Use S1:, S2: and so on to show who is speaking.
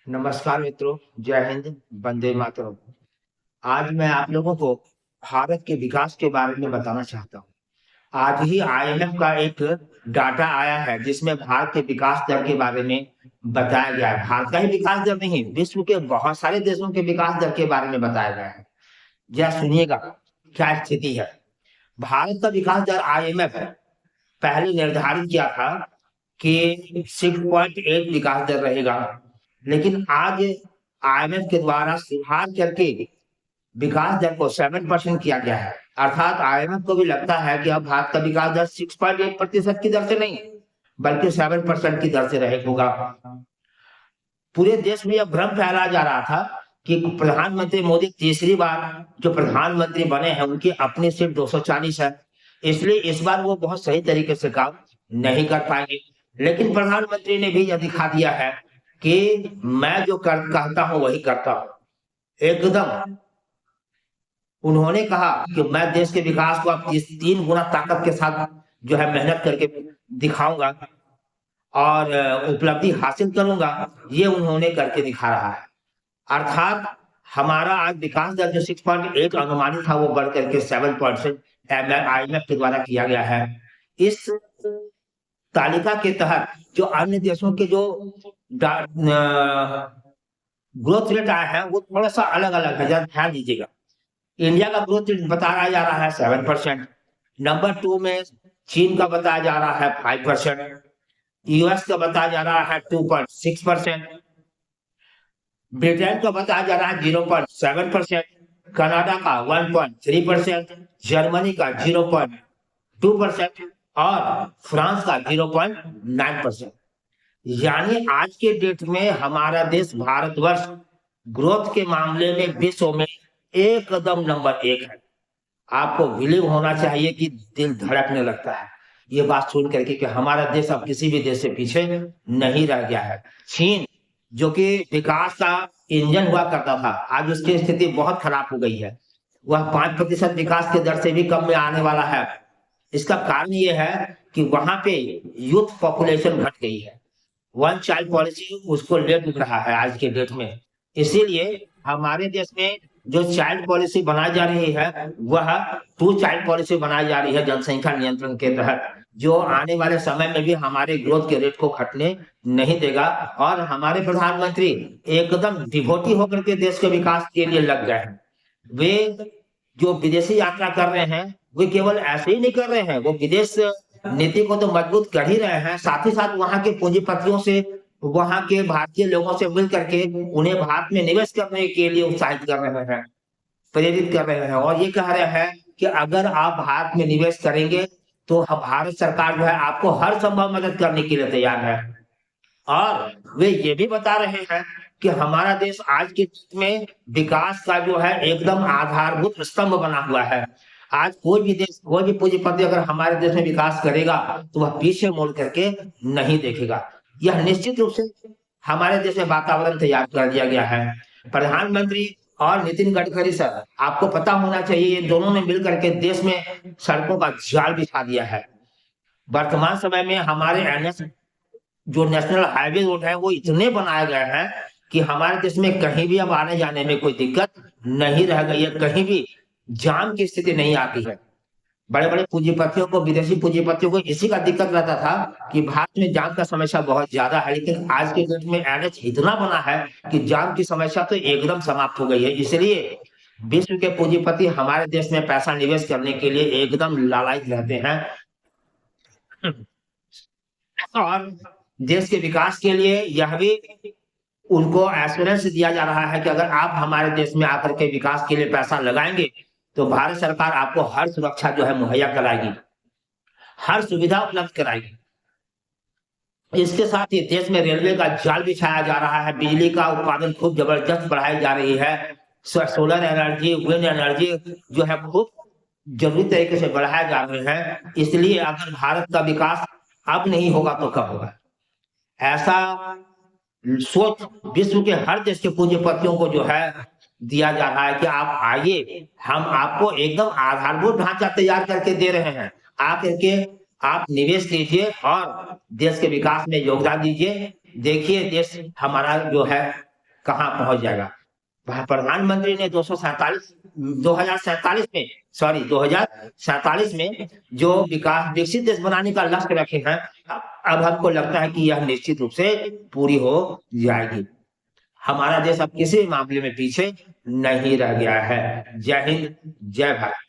S1: नमस्कार मित्रों, जय हिंद, वंदे मातरम। आज मैं आप लोगों को भारत के विकास के बारे में बताना चाहता हूँ। आज ही आईएमएफ का एक डाटा आया है जिसमें भारत के विकास दर के बारे में बताया गया है। भारत का ही विकास दर नहीं, विश्व के बहुत सारे देशों के विकास दर के बारे में बताया गया है। जरा सुनिएगा क्या स्थिति है। भारत का विकास दर आईएमएफ पहले निर्धारित किया था कि 6.8 विकास दर रहेगा, लेकिन आज आईएमएफ के द्वारा सुधार करके विकास दर को 7% किया गया है। अर्थात आईएमएफ को भी लगता है कि अब भारत का विकास दर 6.8% की दर से नहीं, बल्कि 7% की दर से रहे होगा। पूरे देश में यह भ्रम फैलाया जा रहा था कि प्रधानमंत्री मोदी तीसरी बार जो प्रधानमंत्री बने हैं उनकी अपनी सीट 240 है, इसलिए इस बार वो बहुत सही तरीके से काम नहीं कर पाएंगे। लेकिन प्रधानमंत्री ने भी यह दिखा दिया है कि मैं जो कहता हूं वही करता हूं। एकदम उन्होंने कहा कि मैं देश के विकास को अब 3 गुना ताकत के साथ जो है मेहनत करके दिखाऊंगा और उपलब्धि हासिल करूंगा। ये उन्होंने करके दिखा रहा है। अर्थात हमारा आज विकास दर जो 6.8 अनुमानित था वो बढ़ करके 7% आईएमएफ के द्वारा किया गया है। इस तालिका के तहत जो अन्य देशों के जो ग्रोथ रेट आए हैं वो थोड़ा सा अलग अलग है, जरा ध्यान दीजिएगा। इंडिया का ग्रोथ रेट बताया जा रहा है 7%। नंबर 2 में चीन का बताया जा रहा है 5%। यूएस का बताया जा रहा है 2.6%। ब्रिटेन का बताया जा रहा है 0.7%। कनाडा का 1.3%। जर्मनी का 0.2% और फ्रांस का 0.9%। यानी आज के डेट में हमारा देश भारतवर्ष ग्रोथ के मामले में विश्व में एकदम नंबर 1 है। आपको बिलीव होना चाहिए कि दिल धड़कने लगता है ये बात सुन करके कि हमारा देश अब किसी भी देश से पीछे नहीं रह गया है। चीन जो कि विकास का इंजन हुआ करता था, आज उसकी स्थिति बहुत खराब हो गई है। वह 5% विकास के दर से भी कम में आने वाला है। इसका कारण ये है कि वहां पे यूथ पॉपुलेशन घट गई है। वन चाइल्ड पॉलिसी उसको ले डूब रहा है आज के डेट में। इसीलिए हमारे देश में जो चाइल्ड पॉलिसी बनाई जा रही है वह 2 चाइल्ड पॉलिसी बनाई जा रही है जनसंख्या नियंत्रण के तहत, जो आने वाले समय में भी हमारे ग्रोथ के रेट को घटने नहीं देगा। और हमारे प्रधानमंत्री एकदम डिवोटी होकर के देश के विकास के लिए लग गए हैं। वे जो विदेशी यात्रा कर रहे हैं वे केवल ऐसे ही नहीं कर रहे हैं, वो विदेश नीति को तो मजबूत कर ही रहे हैं, साथ ही साथ वहां के पूंजीपतियों से, वहां के भारतीय लोगों से मिल करके उन्हें भारत में निवेश करने के लिए उत्साहित कर रहे हैं, प्रेरित कर रहे हैं। और ये कह रहे हैं कि अगर आप भारत में निवेश करेंगे तो भारत सरकार जो है आपको हर संभव मदद करने के लिए तैयार है। और वे ये भी बता रहे हैं कि हमारा देश आज के युग में विकास का जो है एकदम आधारभूत स्तंभ बना हुआ है। आज कोई भी देश, कोई भी पूंजीपति अगर हमारे देश में विकास करेगा तो वह पीछे मुड़ करके नहीं देखेगा। यह निश्चित रूप से हमारे देश में वातावरण तैयार कर दिया गया है। प्रधानमंत्री और नितिन गडकरी सर, आपको पता होना चाहिए, इन दोनों ने मिलकर के देश में सड़कों का जाल बिछा दिया है। वर्तमान समय में हमारे एनएच जो नेशनल हाईवे रोड है वो इतने बनाए गए हैं कि हमारे देश में कहीं भी अब आने जाने में कोई दिक्कत नहीं रह गई है, कहीं भी जाम की स्थिति नहीं आती है। बड़े बड़े पूंजीपतियों को, विदेशी पूंजीपतियों को इसी का दिक्कत रहता था कि भारत में जाम का समस्या बहुत ज्यादा है, लेकिन आज के डेट में एनएच इतना बना है कि जाम की समस्या तो एकदम समाप्त हो गई है। इसलिए विश्व के पूंजीपति हमारे देश में पैसा निवेश करने के लिए एकदम लालायित रहते हैं। और देश के विकास के लिए यह भी उनको एश्योरेंस दिया जा रहा है कि अगर आप हमारे देश में आकर के विकास के लिए पैसा लगाएंगे तो भारत सरकार आपको हर सुरक्षा जो है मुहैया कराएगी, हर सुविधा उपलब्ध कराएगी। इसके साथ ही देश में रेलवे का जाल बिछाया जा रहा है, बिजली का उत्पादन खूब जबरदस्त बढ़ाई जा रही है, सोलर एनर्जी, विंड एनर्जी जो है खूब जरूरी तरीके से बढ़ाए जा रहे हैं। इसलिए अगर भारत का विकास अब नहीं होगा तो कब होगा, ऐसा सोच विश्व के हर देश के पूंजीपतियों को जो है दिया जा रहा है कि आप आइए, हम आपको एकदम आधारभूत ढांचा तैयार करके दे रहे हैं, आकर के आप निवेश कीजिए और देश के विकास में योगदान दीजिए। देखिए देश हमारा जो है कहाँ पहुंच जाएगा। प्रधानमंत्री ने 2047 में, सॉरी 2047 में जो विकसित देश बनाने का लक्ष्य रखे हैं, अब हमको लगता है कि यह निश्चित रूप से पूरी हो जाएगी। हमारा देश अब किसी मामले में पीछे नहीं रह गया है। जय हिंद, जय भारत।